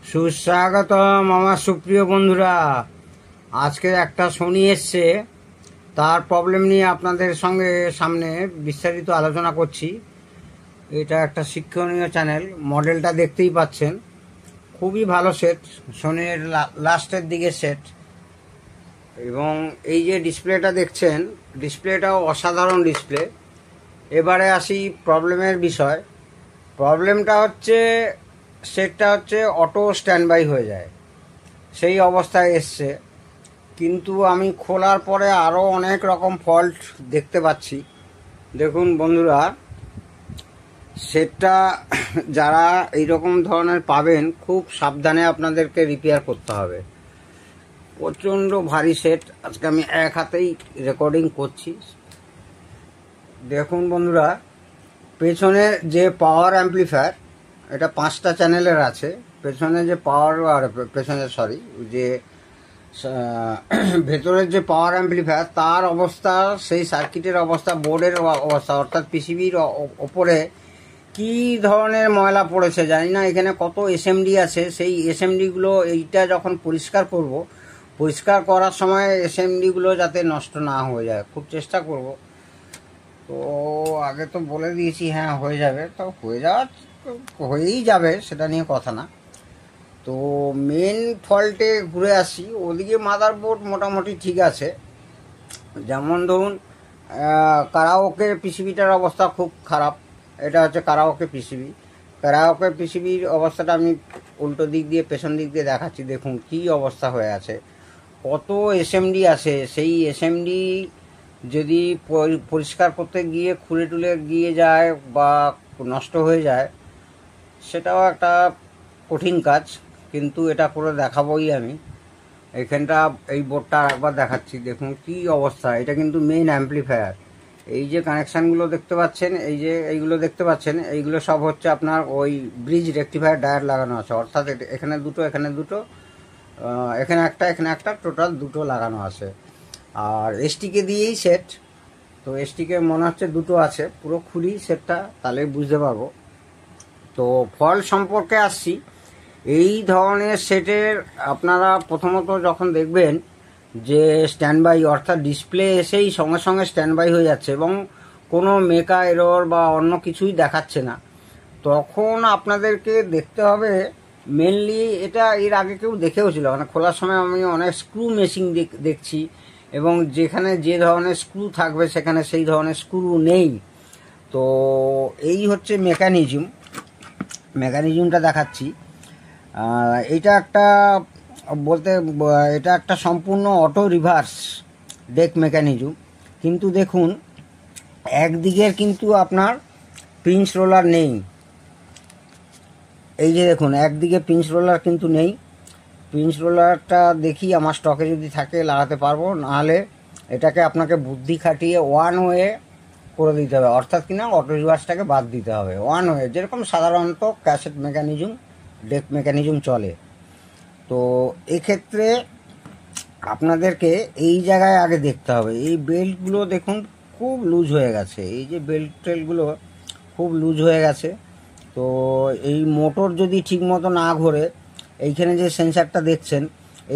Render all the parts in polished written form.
সুস্বাগতম আমার সুপ্রিয় বন্ধুরা। আজকে একটা শনি এসছে, তার প্রবলেম নিয়ে আপনাদের সামনে বিস্তারিত আলোচনা করছি। এটা একটা শিক্ষণীয় চ্যানেল, মডেলটা দেখতেই পাচ্ছেন, খুবই ভালো সেট, শনির লাস্টের দিকে সেট। এবং এই যে ডিসপ্লেটা দেখছেন, ডিসপ্লেটাও অসাধারণ ডিসপ্লে। এবারে আসি প্রবলেমের বিষয়। প্রবলেমটা হচ্ছে সেটটা হচ্ছে অটো স্ট্যান্ড বাই হয়ে যায়, সেই অবস্থায় এসছে। কিন্তু আমি খোলার পরে আরও অনেক রকম ফল্ট দেখতে পাচ্ছি। দেখুন বন্ধুরা, সেটটা যারা এইরকম ধরনের পাবেন, খুব সাবধানে আপনাদেরকে রিপেয়ার করতে হবে। প্রচণ্ড ভারী সেট। আজকে আমি এক হাতেই রেকর্ডিং করছি। দেখুন বন্ধুরা, পেছনে যে পাওয়ার অ্যাম্প্লিফায়ার, এটা 5টা চ্যানেলের আছে। পেছনে যে পাওয়ার, আর পেছনে যে ভেতরের যে পাওয়ার অ্যাম্প্লিফায়ার, তার অবস্থা, সেই সার্কিটের অবস্থা, বোর্ডের অবস্থা, অর্থাৎ পিসিবির ওপরে কি ধরনের ময়লা পড়েছে জানি না। এখানে কত এসএমডি আছে, সেই এসএমডিগুলো এইটা যখন পরিষ্কার করার সময় এসএমডিগুলো যাতে নষ্ট না হয়ে যায়, খুব চেষ্টা করব। তো আগে তো বলে দিয়েছি হ্যাঁ হয়ে যাবে, তো হয়েই যাবে, সেটা নিয়ে কথা না। তো মেন ফল্টে ঘুরে আসি। ওদিকে মাদারবোর্ড মোটামুটি ঠিক আছে। যেমন ধরুন, কারাওকে পিসিবিটার অবস্থা খুব খারাপ। এটা হচ্ছে কারাওকে পিসিবির অবস্থাটা আমি উল্টো দিক দিয়ে, পেছন দিক দিয়ে দেখাচ্ছি। দেখুন কি অবস্থা হয়ে আছে, কত এসএমডি আছে। সেই এসএমডি যদি পরিষ্কার করতে গিয়ে খুলে টুলে গিয়ে যায় বা নষ্ট হয়ে যায়, সেটাও একটা কঠিন কাজ, কিন্তু এটা করে দেখাবোই আমি। এখানটা এই বোর্ডটা একবার দেখাচ্ছি, দেখুন কি অবস্থা। এটা কিন্তু মেইন অ্যাম্প্লিফায়ার। এই যে কানেকশানগুলো দেখতে পাচ্ছেন, এইগুলো দেখতে পাচ্ছেন, এইগুলো সব হচ্ছে আপনার ওই ব্রিজ রেকটিফায়ার ডায়োড লাগানো আছে। অর্থাৎ এখানে দুটো, এখানে একটা, টোটাল দুটো লাগানো আছে। আর এসটিকে দিয়েই সেট। তো এসটিকে মনে হচ্ছে দুটো আছে। পুরো খুলি সেটটা, তাহলে বুঝতে পারবো। তো ফল্ট সম্পর্কে আসছি। এই ধরনের সেটের আপনারা প্রথমত যখন দেখবেন যে স্ট্যান্ড বাই, অর্থাৎ ডিসপ্লে এসেই সঙ্গে সঙ্গে স্ট্যান্ড বাই হয়ে যাচ্ছে এবং কোনো মেকা এরর বা অন্য কিছুই দেখাচ্ছে না, তখন আপনাদেরকে দেখতে হবে মেনলি, এটা এর আগে কেউ দেখেও ছিল, মানে খোলার সময় আমি অনেক স্ক্রু মেশিং দেখছি, এবং যেখানে যে ধরনের স্ক্রু থাকবে সেখানে সেই ধরনের স্ক্রু নেই। তো এই হচ্ছে মেকানিজমটা দেখাচ্ছি। এটা একটা সম্পূর্ণ অটো রিভার্স ডেক মেকানিজম। কিন্তু দেখুন, একদিকের কিন্তু আপনার পিঞ্চ রোলার নেই। এই যে দেখুন, একদিকে পিঞ্চ রোলার কিন্তু নেই। পিঞ্চ রোলারটা দেখি আমার স্টকে যদি থাকে লাগাতে পারবো, নাহলে এটাকে আপনাকে বুদ্ধি খাটিয়ে ওয়ান ওয়ে করে দিতে হবে। অর্থাৎ কিনা অটো রিভার্সটাকে বাদ দিতে হবে। ওয়ান ওয়ে যেরকম সাধারণত ক্যাসেট মেকানিজম, ডেক মেকানিজম চলে। তো এক্ষেত্রে আপনাদেরকে এই জায়গায় আগে দেখতে হবে, এই বেল্টগুলো দেখুন খুব লুজ হয়ে গেছে। এই যে বেল্টগুলো খুব লুজ হয়ে গেছে। তো এই মোটর যদি ঠিক মতো না ঘোরে, এইখানে যে সেন্সারটা দেখছেন,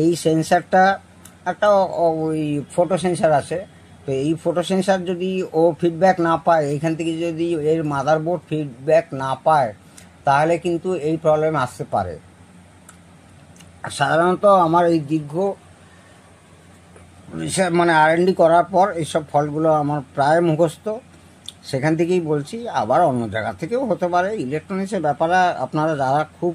এই সেন্সারটা একটা ওই ফটো সেন্সার আছে। তো এই ফটো সেন্সার যদি ও ফিডব্যাক না পায়, এইখান থেকে যদি এর মাদারবোর্ড ফিডব্যাক না পায়, তাহলে কিন্তু এই প্রবলেম আসতে পারে। সাধারণত আমার এই দীর্ঘ R&D করার পর এইসব ফল্টগুলো আমার প্রায় মুখস্থ, সেখান থেকেই বলছি। আবার অন্য জায়গা থেকেও হতে পারে। ইলেকট্রনিক্সের ব্যাপারে আপনারা যারা খুব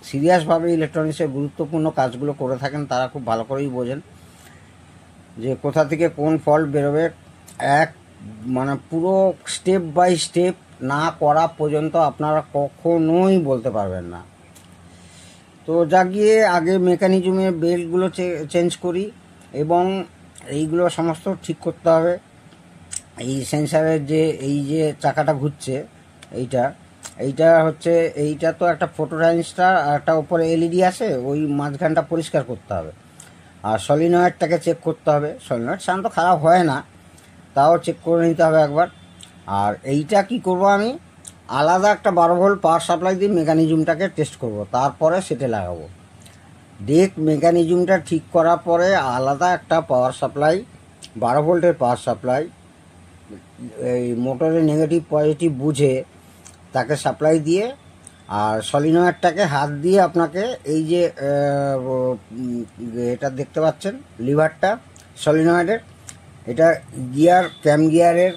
সিরিয়াসভাবে ইলেকট্রনিক্সের গুরুত্বপূর্ণ কাজগুলো করে থাকেন, তারা খুব ভালো করেই বোঝেন যে কোথা থেকে কোন ফল্ট বেরোবে। পুরো স্টেপ বাই স্টেপ না করা পর্যন্ত আপনারা কখনোই বলতে পারবেন না। তো গিয়ে আগে মেকানিজমে বেল্টগুলো চেঞ্জ করি, এবং এইগুলো সমস্ত ঠিক করতে হবে। এই সেন্সারের এই যে চাকাটা ঘুরছে, এইটা তো একটা ফটো ট্রানজিস্টর আর একটা উপরে এলইডি আছে, ওই মাঝখানটা পরিষ্কার করতে হবে। আর সলিনয়েডটাকে চেক করতে হবে। সলিনয়েড সাধারণত খারাপ হয় না, তাও চেক করে নিতে হবে একবার। আর এইটা কি করব, আমি আলাদা একটা 12 ভোল্ট পাওয়ার সাপ্লাই দিয়ে মেকানিজমটাকে টেস্ট করব, তারপরে সেটে লাগাবো। ডেক মেকানিজমটা ঠিক করার পরে আলাদা একটা পাওয়ার সাপ্লাই 12 ভোল্টের পাওয়ার সাপ্লাই এই মোটরের নেগেটিভ পজিটিভ বুঝে তাকে সাপ্লাই দিয়ে, আর সলিনয়েডটাকে হাত দিয়ে আপনাকে এই যে এটা দেখতে পাচ্ছেন লিভারটা সলিনয়েডের, এটা গিয়ার ক্যাম গিয়ারের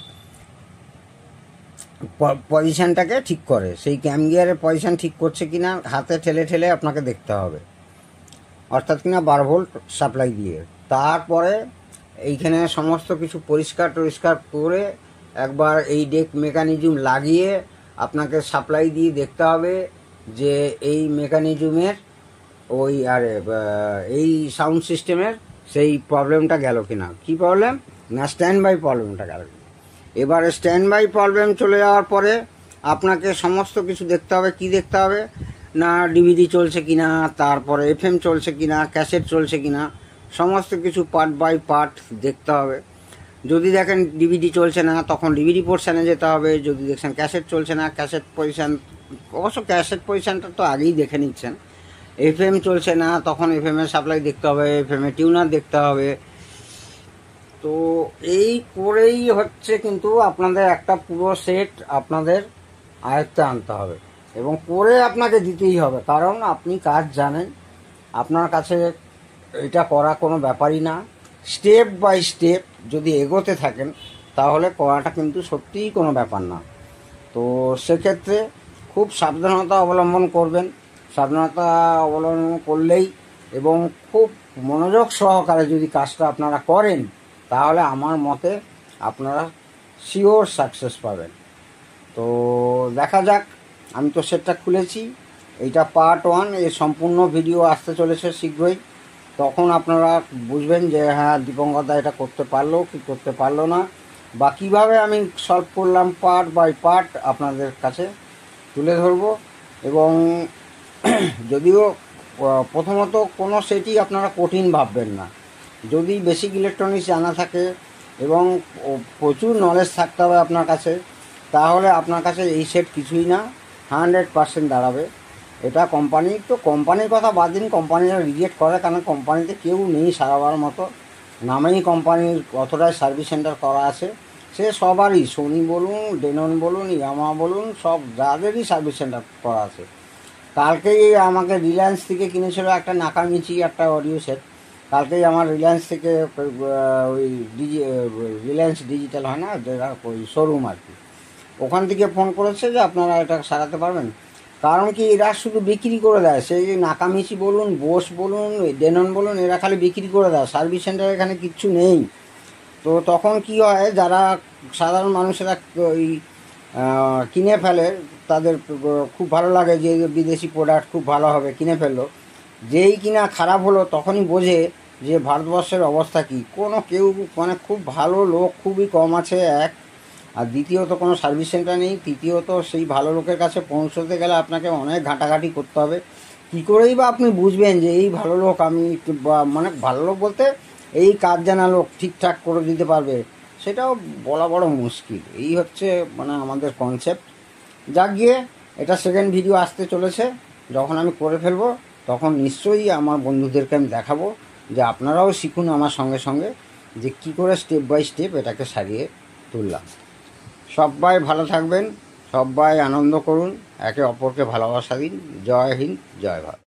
পজিশানটাকে ঠিক করে। সেই ক্যাম গিয়ারের পজিশান ঠিক করছে কিনা হাতে ঠেলে ঠেলে আপনাকে দেখতে হবে, অর্থাৎ কিনা 12 ভোল্ট সাপ্লাই দিয়ে। তারপরে এইখানে সমস্ত কিছু পরিষ্কার টরিষ্কার করে একবার এই ডেক মেকানিজম লাগিয়ে আপনাকে সাপ্লাই দিয়ে দেখতে হবে যে এই মেকানিজমের ওই এই সাউন্ড সিস্টেমের সেই প্রবলেমটা গেল কিনা। কি প্রবলেম না, স্ট্যান্ড বাই প্রবলেমটা গেল কিনা। এবারে স্ট্যান্ড বাই প্রবলেম চলে যাওয়ার পরে আপনাকে সমস্ত কিছু দেখতে হবে। কি দেখতে হবে না, ডিভিডি চলছে কিনা, তারপরে এফএম চলছে কিনা, ক্যাসেট চলছে কিনা, সমস্ত কিছু পার্ট বাই পার্ট দেখতে হবে। যদি দেখেন ডিভিডি চলছে না তখন ডিভিডি পোর্শানে যেতে হবে। যদি দেখছেন ক্যাসেট চলছে না, ক্যাসেট পজিশান, অবশ্য ক্যাসেট পজিশানটা তো আগেই দেখে নিচ্ছেন। এফএম চলছে না তখন এফএমের সাপ্লাই দেখতে হবে, এফএমের টিউনার দেখতে হবে। তো এই করেই হচ্ছে কিন্তু আপনাদের একটা পুরো সেট আপনাদের আয়ত্তে আনতে হবে এবং করে আপনাকে দিতেই হবে, কারণ আপনি কাজ জানেন। আপনার কাছে এটা করা কোনো ব্যাপারই না। স্টেপ বাই স্টেপ যদি এগোতে থাকেন তাহলে করাটা কিন্তু সত্যিই কোনো ব্যাপার না। তো সেক্ষেত্রে খুব সাবধানতা অবলম্বন করবেন। সাবধানতা অবলম্বন করলেই এবং খুব মনোযোগ সহকারে যদি কাজটা আপনারা করেন তাহলে আমার মতে আপনারা শিওর সাকসেস পাবেন। তো দেখা যাক, আমি তো সেটটা খুলেছি, এইটা পার্ট 1, এর সম্পূর্ণ ভিডিও আসতে চলেছে শীঘ্রই। তখন আপনারা বুঝবেন যে হ্যাঁ দীপঙ্করদা এটা করতে পারলো কি করতে পারলো না, বা কীভাবে আমি সলভ করলাম পার্ট বাই পার্ট আপনাদের কাছে তুলে ধরবো। এবং যদিও প্রথমত কোনো সেটই আপনারা কঠিন ভাববেন না। যদি বেসিক ইলেকট্রনিক্স জানা থাকে এবং প্রচুর নলেজ থাকতে হবে আপনার কাছে, তাহলে আপনার কাছে এই সেট কিছুই না, 100% দাঁড়াবে। এটা কোম্পানির, তো কোম্পানির কথা বাদ দিন, কোম্পানিরা রিজেক্ট করে, কারণ কোম্পানিতে কেউ নেই সারাবার মতো। নামেই কোম্পানির অথরাইজ সার্ভিস সেন্টার করা আছে, সে সবারই, সোনি বলুন, ডেনন বলুন, ইয়ামা বলুন, সব যাদেরই সার্ভিস সেন্টার করা আছে। কালকেই আমাকে রিলায়েন্স থেকে কিনেছিল একটা নাকামিচি একটা অডিও সেট। কালকেই আমার রিলায়েন্স থেকে ওই রিলায়েন্স ডিজিটাল হয় না, যেটা ওই শোরুম আর কি, ওখান থেকে ফোন করেছে যে আপনারা এটা সারাতে পারবেন। কারণ কি, এরা শুধু বিক্রি করে দেয়। সেই নাকামিচি বলুন, বোস বলুন, ডেনন বলুন, এরা খালি বিক্রি করে দেয়, সার্ভিস সেন্টার এখানে কিচ্ছু নেই। তো তখন কি হয়, যারা সাধারণ মানুষেরা ওই কিনে ফেলে, তাদের খুব ভালো লাগে যে বিদেশি প্রোডাক্ট খুব ভালো হবে, কিনে ফেললো। যেই কিনা খারাপ হলো তখনই বোঝে যে ভারতবর্ষের অবস্থা কী। কোনো কেউ মানে খুব ভালো লোক খুবই কম আছে, এক। আর দ্বিতীয়ত কোনো সার্ভিস সেন্টার নেই। তৃতীয়ত সেই ভালো লোকের কাছে পৌঁছতে গেলে আপনাকে অনেক ঘাটাঘাটি করতে হবে। কী করেই বা আপনি বুঝবেন যে এই ভালো লোক, আমি মানে ভালো লোক বলতে এই কাজ জানা লোক ঠিকঠাক করে দিতে পারবে, সেটাও বলা বড় মুশকিল। এই হচ্ছে মানে আমাদের কনসেপ্ট। যাক গিয়ে, এটা সেকেন্ড ভিডিও আসতে চলেছে। যখন আমি করে ফেলবো তখন নিশ্চয়ই আমার বন্ধুদেরকে আমি দেখাবো যে আপনারাও শিখুন আমার সঙ্গে সঙ্গে যে কী করে স্টেপ বাই স্টেপ এটাকে সারিয়ে তুললাম। সবাই ভালো থাকবেন, সবাই আনন্দ করুন, একে অপরকে ভালোবাসা দিন। জয় হিন্দ, জয় ভারত।